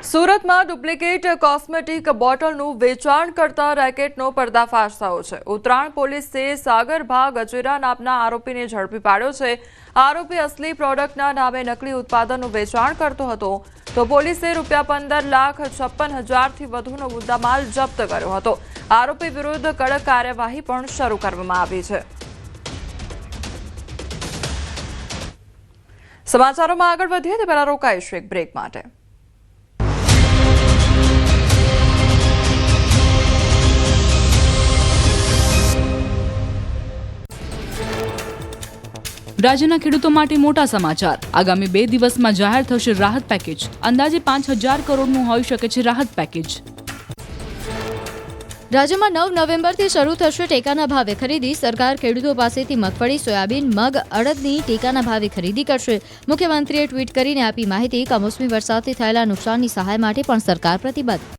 સુરતમાં duplicate cosmetic બોટલનું વેચાણ કરતા રેકેટનો પર્દાફાશ થયો છે। ઉત્તરાયણ પોલીસે સાગરભા ગજેરા નામના આરોપીને ઝડપી પાડ્યો છે। આરોપી અસલી પ્રોડક્ટના નામે નકલી ઉત્પાદનનું વેચાણ કરતો હતો, તો પોલીસે ₹15,56,000થી વધુનો મુદ્દામાલ જપ્ત કર્યો હતો। આરોપી વિરુદ્ધ કડક કાર્યવાહી પણ શરૂ કરવામાં આવી છે। સમાચારોમાં આગળ વધીએ તે પહેલા રોકાઈશું એક બ્રેક માટે। રાજ્યના ખેડૂતો માટે મોટા સમાચાર। આગામી 2 દિવસમાં જાહેર થશે રાહત પેકેજ। અંદાજે 5,000 કરોડનું હોઈ શકે છે રાહત પેકેજ। રાજ્યમાં 9 નવેમ્બરથી શરૂ થશે ટેકાના ભાવે ખરીદી। સરકાર ખેડૂતો પાસેથી મગફળી, સોયાબીન, મગ, અડદની ટેકાના ભાવે ખરીદી કરશે। મુખ્યમંત્રીએ ટ્વીટ કરીને આપી માહિતી। કમોસમી વરસાદથી થયેલા નુકસાનની સહાય માટે પણ સરકાર પ્રતિબદ્ધ।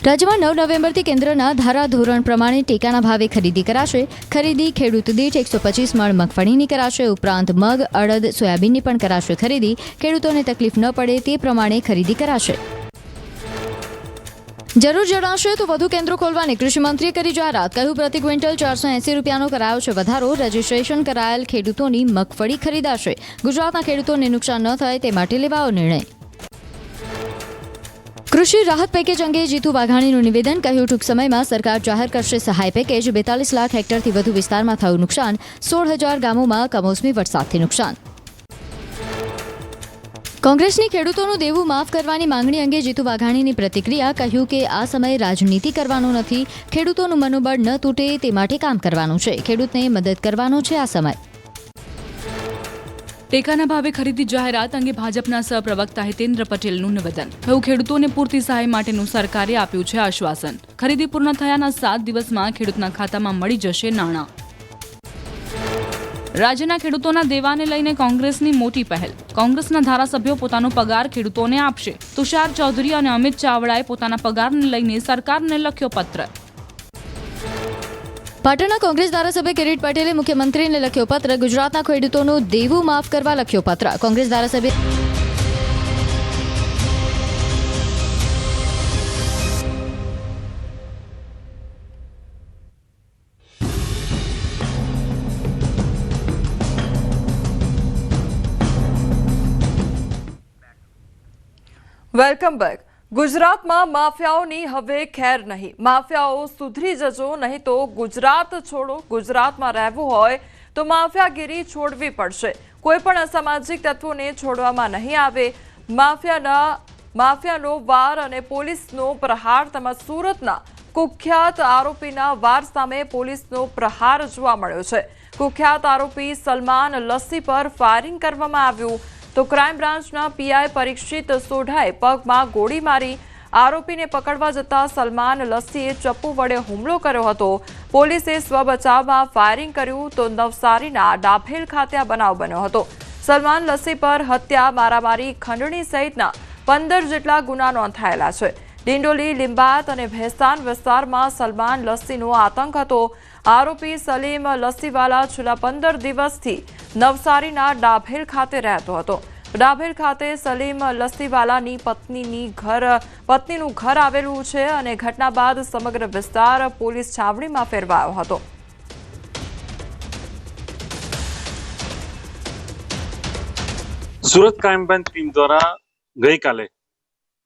રાજ્યમાં 9 નવેમ્બરથી કેન્દ્રના ધારાધોરણ પ્રમાણે ટેકાના ભાવે ખરીદી કરાશે। ખરીદી ખેડૂત દીઠ 125 મણ મગફળીની કરાશે। ઉપરાંત મગ, અડદ, સોયાબીનની પણ કરાશે ખરીદી। ખેડૂતોને તકલીફ ન પડે તે પ્રમાણે ખરીદી કરાશે। જરૂર જણાશે તો વધુ કેન્દ્રો ખોલવાની કૃષિમંત્રીએ કરી જાહેરાત। કહ્યું, પ્રતિ ક્વિન્ટલ 480 રૂપિયાનો કરાયો છે વધારો। રજીસ્ટ્રેશન કરાયેલ ખેડૂતોની મગફળી ખરીદાશે। ગુજરાતના ખેડૂતોને નુકસાન ન થાય તે માટે લેવાયો નિર્ણય। કૃષિ રાહત પેકેજ અંગે જીતુ વાઘાણીનું નિવેદન। કહ્યું, ટૂંક સમયમાં સરકાર જાહેર કરશે સહાય પેકેજ। 42 લાખ હેક્ટરથી વધુ વિસ્તારમાં થયું નુકસાન। 16,000 ગામોમાં કમોસમી વરસાદથી નુકસાન। કોંગ્રેસની ખેડૂતોનું દેવું માફ કરવાની માંગણી અંગે જીતુ વાઘાણીની પ્રતિક્રિયા। કહ્યું કે આ સમય રાજનીતિ કરવાનો નથી, ખેડૂતોનું મનોબળ ન તૂટે તે માટે કામ કરવાનું છે। ખેડૂતને મદદ કરવાનો છે આ સમય। ટેકાના ભાવે ખરીદી જાહેરાત અંગે ભાજપના સહપ્રવક્તા હિતેન્દ્ર પટેલનું નિવેદન। કહ્યું, ખેડૂતોને પૂરતી સહાય માટેનું સરકારે આપ્યું છે આશ્વાસન। ખરીદી પૂર્ણ થયાના 7 દિવસમાં ખેડૂતના ખાતામાં મળી જશે નાણાં। રાજ્યના ખેડૂતોના દેવાને લઈને કોંગ્રેસની મોટી પહેલ। કોંગ્રેસના ધારાસભ્યો પોતાનો પગાર ખેડૂતોને આપશે। તુષાર ચૌધરી અને અમિત ચાવડાએ પોતાના પગારને લઈને સરકારને લખ્યો પત્ર। પાટણના કોંગ્રેસ ધારાસભ્ય કિરીટ પટેલે મુખ્યમંત્રીને લખ્યો પત્ર। ગુજરાતના ખેડૂતોનું દેવું માફ કરવા લખ્યો પત્ર। કોંગ્રેસ ધારાસભ્ય વેલકમ બેક। ગુજરાતમાં માફિયાઓની હવે ખેર નહીં। માફિયાઓ સુધરી જજો, નહીં તો ગુજરાત છોડો। ગુજરાતમાં રહેવું હોય તો માફિયાગીરી છોડવી પડશે। કોઈ પણ અસામાજિક તત્વોને છોડવામાં નહીં આવે। માફિયાનો વાર અને પોલીસનો પ્રહાર તેમજ સુરતના કુખ્યાત આરોપીના વાર સામે પોલીસનો પ્રહાર જોવા મળ્યો છે। કુખ્યાત આરોપી સલમાન લસ્સી પર ફાયરિંગ કરવામાં આવ્યું, તો ક્રાઇમ બ્રાન્ચના પીઆઈ પરીક્ષિત સોઢાએ પગમાં ગોળી મારી આરોપીને પકડવા જતા સલમાન લસ્સીએ ચપ્પુ વડે હુમલો કર્યો હતો। પોલીસે સ્વબચાવમાં ફાયરિંગ કર્યું, તો નવસારીના ડાભેલ ખાતે આ બનાવ બન્યો હતો। સલમાન લસ્સી પર હત્યા, મારામારી, ખંડણી સહિતના 15 જેટલા ગુના નોંધાયેલા છે। ડિંડોલી, લિંબાયત અને ભેસ્તાન વિસ્તારમાં સલમાન લસ્સીનો આતંક હતો। આરોપી સલીમ લસ્સીવાલા છેલ્લા 15 દિવસથી નવસારીના ડાભેલ ખાતે રહેતો હતો। ડાભેલ ખાતે સલીમ લસ્સીવાલાની પત્નીનું ઘર આવેલું છે અને ઘટના બાદ સમગ્ર વિસ્તાર પોલીસ છાવણીમાં ફેરવાયો હતો। સુરત ક્રાઇમ બ્રાન્ચ ટીમ દ્વારા ગઈકાલે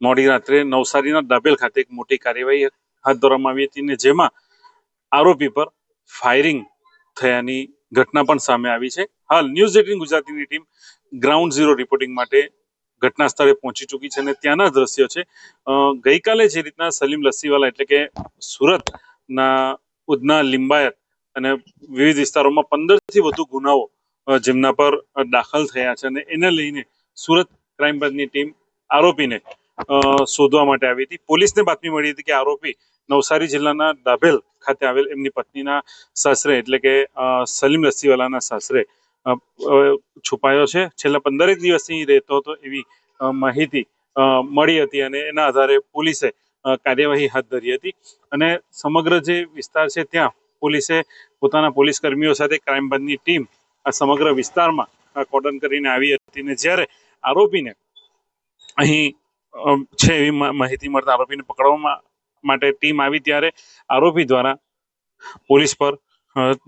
મોડી રાત્રે નવસારીના ડાભેલ ખાતે એક મોટી કાર્યવાહી હાથ ધરવામાં આવી હતી, ને જેમાં આરોપી પર ફાયરિંગ થયાની ઘટના પણ સામે આવી છે। હાલ ન્યૂઝ 18 ગુજરાતીની ટીમ ગ્રાઉન્ડ ઝીરો રિપોર્ટિંગ માટે ઘટના સ્થળે પહોંચી ચૂકી છે અને ત્યાંના દ્રશ્યો છે। ગઈકાલે જે રીતના સલીમ લસ્સીવાલા એટલે કે સુરતના ઉધના, લિંબાયત અને વિવિધ વિસ્તારોમાં 15થી વધુ ગુનાઓ જેમના પર દાખલ થયા છે અને એને લઈને સુરત ક્રાઇમ બ્રાન્ચની ટીમ આરોપીને શોધવા માટે આવી હતી। પોલીસને બાતમી મળી હતી કે આરોપી નવસારી જિલ્લાના ડાભેલ ખાતે આવેલ એમની પત્નીના સાસરે એટલે કે સલીમ લસ્સીવાલાના સાસરે છુપાયો છે। છેલ્લા 15 દિવસથી રહેતો હતો એવી માહિતી મળી હતી અને એના આધારે પોલીસે કાર્યવાહી હાથ ધરી હતી અને સમગ્ર જે વિસ્તાર છે ત્યાં પોલીસે પોતાના પોલીસ કર્મીઓ સાથે ક્રાઇમ બ્રાન્ચની ટીમ આ સમગ્ર વિસ્તારમાં કોર્ડન કરીને આવી હતી ને જ્યારે આરોપીને અહીં છે એવી માહિતી મળતા આરોપીને પકડવા માટે ટીમ આવી ત્યારે આરોપી દ્વારા પોલીસ પર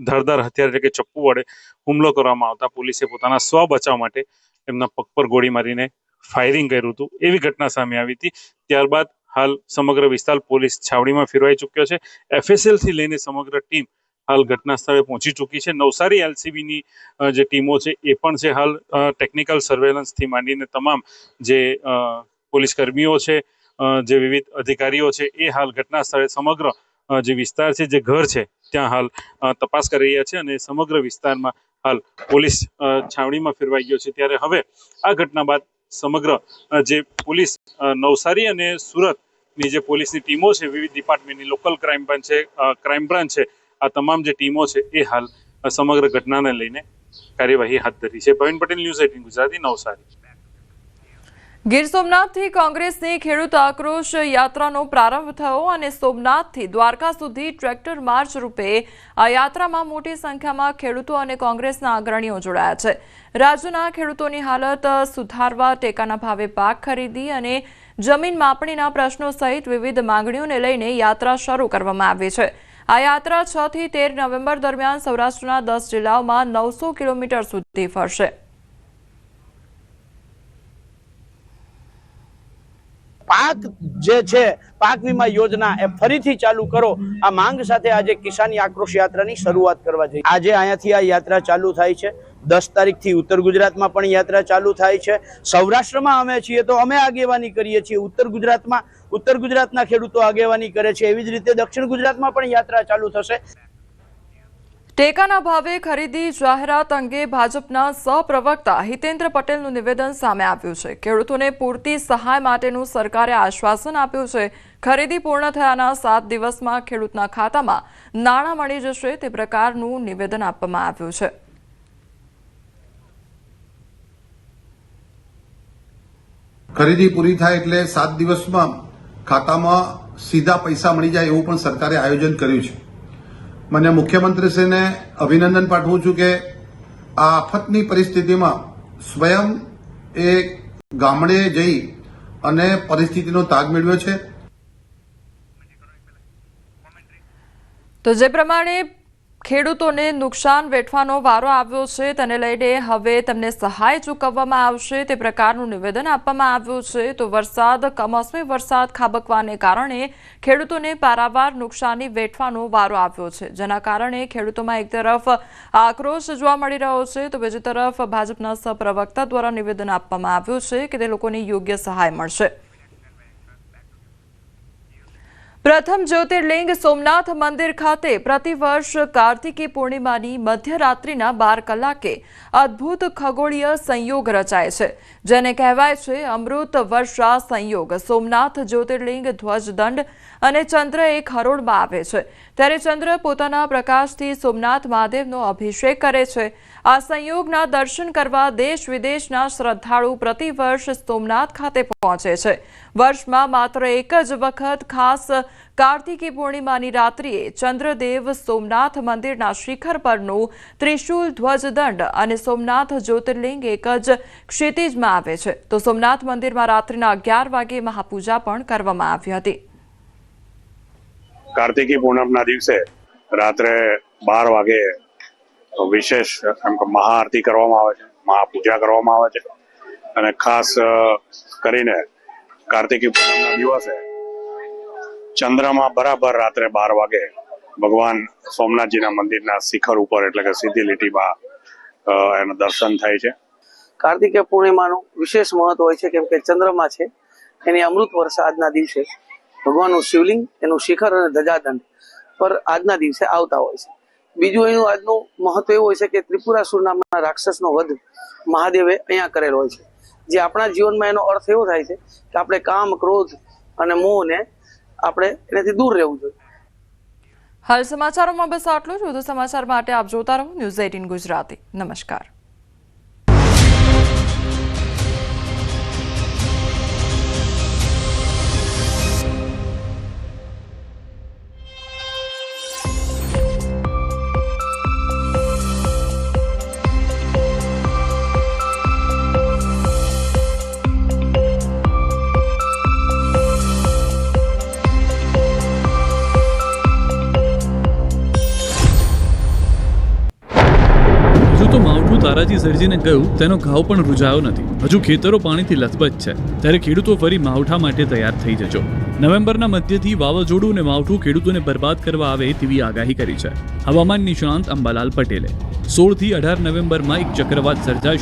ધારદાર હથિયાર એટલે કે ચપ્પુ વડે હુમલો કરવામાં આવતા પોલીસે પોતાના સ્વ બચાવ માટે એમના પગ પર ગોળી મારીને ફાયરિંગ કર્યું હતું એવી ઘટના સામે આવી હતી. ત્યારબાદ હાલ સમગ્ર વિસ્તાર પોલીસ છાવણીમાં ફેરવાઈ ચૂક્યો છે. FSL થી લઈને સમગ્ર ટીમ હાલ ઘટના સ્થળે પહોંચી ચૂકી છે. નવસારી LCBની જે ટીમો છે એ પણ છે હાલ ટેકનિકલ સર્વેલન્સ થી માંડીને તમામ જે પોલીસ કર્મીઓ છે, જે વિવિધ અધિકારીઓ છે એ હાલ ઘટના સ્થળે સમગ્ર જે વિસ્તાર છે, જે ઘર છે ત્યાં હાલ તપાસ કરી રહ્યા છે અને સમગ્ર વિસ્તારમાં હાલ પોલીસ છાવણીમાં ફેરવાઈ ગયો છે. ત્યારે હવે આ ઘટના બાદ સમગ્ર જે પોલીસ નવસારી અને સુરતની જે પોલીસની ટીમો છે, વિવિધ ડિપાર્ટમેન્ટની લોકલ ક્રાઇમ બ્રાન્ચ છે, આ તમામ જે ટીમો છે એ હાલ સમગ્ર ઘટનાને લઈને કાર્યવાહી હાથ ધરી છે. પ્રવીણ પટેલ, ન્યૂઝ 18 ગુજરાતી, નવસારી. ગીર સોમનાથથી કોંગ્રેસની ખેડૂત આક્રોશ યાત્રાનો પ્રારંભ થયો અને સોમનાથથી દ્વારકા સુધી ટ્રેક્ટર માર્ચ રૂપે આ યાત્રામાં મોટી સંખ્યામાં ખેડૂતો અને કોંગ્રેસના અગ્રણીઓ જોડાયા છે. રાજ્યના ખેડૂતોની હાલત સુધારવા, ટેકાના ભાવે પાક ખરીદી અને જમીન માપણીના પ્રશ્નો સહિત વિવિધ માંગણીઓને લઈને યાત્રા શરૂ કરવામાં આવી છે. આ યાત્રા 6 થી 13 નવેમ્બર દરમિયાન સૌરાષ્ટ્રના 10 જિલ્લાઓમાં 900 કિલોમીટર સુધી ફરશે. પાક જે છે પાક વીમા યોજના એ ફરીથી ચાલુ કરો, આ માંગ સાથે આજે કિસાની આક્રોશ યાત્રાની શરૂઆત કરવા જઈ. આજે અહીંયાથી આ યાત્રા ચાલુ થાય છે. 10 તારીખથી ઉત્તર ગુજરાતમાં પણ યાત્રા ચાલુ થાય છે. સૌરાષ્ટ્રમાં અમે છીએ તો અમે આગેવાની કરીએ છીએ. ઉત્તર ગુજરાતના ખેડૂતો આગેવાની કરે છે. એવી જ રીતે દક્ષિણ ગુજરાતમાં પણ યાત્રા ચાલુ થશે. ટેકાના ભાવે ખરીદી જાહેરાત અંગે ભાજપના સહપ્રવક્તા હિતેન્દ્ર પટેલનું નિવેદન સામે આવ્યું છે. ખેડૂતોને પૂરતી સહાય માટેનું સરકારે આશ્વાસન આપ્યું છે. ખરીદી પૂર્ણ થયાના 7 દિવસમાં ખેડૂતના ખાતામાં નાણાં મળી જશે તે પ્રકારનું નિવેદન આપવામાં આવ્યું છે. ખરીદી પૂરી થાય એટલે 7 દિવસમાં ખાતામાં સીધા પૈસા મળી જાય એવું પણ સરકારે આયોજન કર્યું છે. મને મુખ્યમંત્રીશ્રીને અભિનંદન પાઠવું છું કે આ આફતની પરિસ્થિતિમાં સ્વયં એ ગામડે જઈ અને પરિસ્થિતિનો તાગ મેળવ્યો છે. તો જે પ્રમાણે ખેડૂતોને નુકસાન વેઠવાનો વારો આવ્યો છે તેને લઈને હવે તેમને સહાય ચૂકવવામાં આવશે તે પ્રકારનું નિવેદન આપવામાં આવ્યું છે. તો કમોસમી વરસાદ ખાબકવાને કારણે ખેડૂતોને પારાવાર નુકસાની વેઠવાનો વારો આવ્યો છે, જેના કારણે ખેડૂતોમાં એક તરફ આક્રોશ જોવા મળી રહ્યો છે તો બીજી તરફ ભાજપના સહપ્રવક્તા દ્વારા નિવેદન આપવામાં આવ્યું છે કે તે લોકોને યોગ્ય સહાય મળશે. પ્રથમ જ્યોતિર્લિંગ સોમનાથ મંદિર ખાતે પ્રતિવર્ષ કાર્તિકી પૂર્ણિમાની મધ્યરાત્રિના 12 કલાકે અદ્ભુત ખગોળીય સંયોગ રચાય છે, જેને કહેવાય છે અમૃત વર્ષા સંયોગ. સોમનાથ જ્યોતિર્લિંગ ધ્વજદંડ અને ચંદ્ર એક હરોળમાં આવે છે, ત્યારે ચંદ્ર પોતાના પ્રકાશથી સોમનાથ મહાદેવનો અભિષેક કરે છે. આ સંયોગના દર્શન કરવા દેશ વિદેશના શ્રદ્ધાળુ પ્રતિવર્ષ સોમનાથ ખાતે પહોંચે છે. વર્ષમાં માત્ર એક જ વખત ખાસ કાર્તિકી પૂર્ણિમાની રાત્રિએ ચંદ્રદેવ સોમનાથ મંદિરના શિખર પરનું ત્રિશૂલ ધ્વજદંડ અને સોમનાથ જ્યોતિર્લિંગ એક જ ક્ષિતિજમાં આવે છે. તો સોમનાથ મંદિરમાં રાત્રિના 11 વાગે મહાપૂજા પણ કરવામાં આવી હતી. કાર્તિકી પૂનમના દિવસે રાત્રે 12 વાગે વિશેષ મહાઆરતી કરવામાં આવે છે, મહાપૂજા કરવામાં આવે છે અને ખાસ કરીને કાર્તિકી પૂનમના દિવસે ચંદ્રમાં બરાબર રાત્રે 12 વાગે ભગવાન સોમનાથજીના મંદિરના શિખર ઉપર એટલે કે સીધી લીટીમાં એનું દર્શન થાય છે. કાર્તિકી પૂર્ણિમાનું વિશેષ મહત્વ હોય છે કેમ કે ચંદ્રમા છે એની અમૃત વર્ષા આજના દિવસે ભગવાનનું શિવલિંગ, એનું શિખર અને ધજાદંડ પર આજના દિવસે આવતા હોય છે. બીજું એનું આજનું મહત્વ એવું હોય છે કે ત્રિપુરાસુર નામના રાક્ષસનો વધ મહાદેવે અહીંયા કરેલો હોય છે, જે આપણા જીવનમાં એનો અર્થ એવો થાય છે કે આપણે કામ, ક્રોધ અને મોહને આપણે એનાથી દૂર રહેવું જોઈએ. હાલ સમાચારોમાં બસ આટલું જ. વધુ સમાચાર માટે આપ જોતા રહો ન્યૂઝ 18 ગુજરાતી. નમસ્કાર. તારાજી સર્જીને ગયું તેનો ઘાવ પણ રૂજાયો નથી. હજુ ખેતરો પાણીથી લથબથ છે, ત્યારે ખેડૂતો ફરી માવઠા માટે તૈયાર થઈ જજો. નવેમ્બરના મધ્યથી વાવાઝોડું અને માવઠું ખેડૂતોને બરબાદ કરવા આવે તેવી આગાહી કરી છે હવામાન નિષ્ણાંત અંબાલાલ પટેલે. 16 થી 18 નવેમ્બરમાં એક ચક્રવાત સર્જાશે.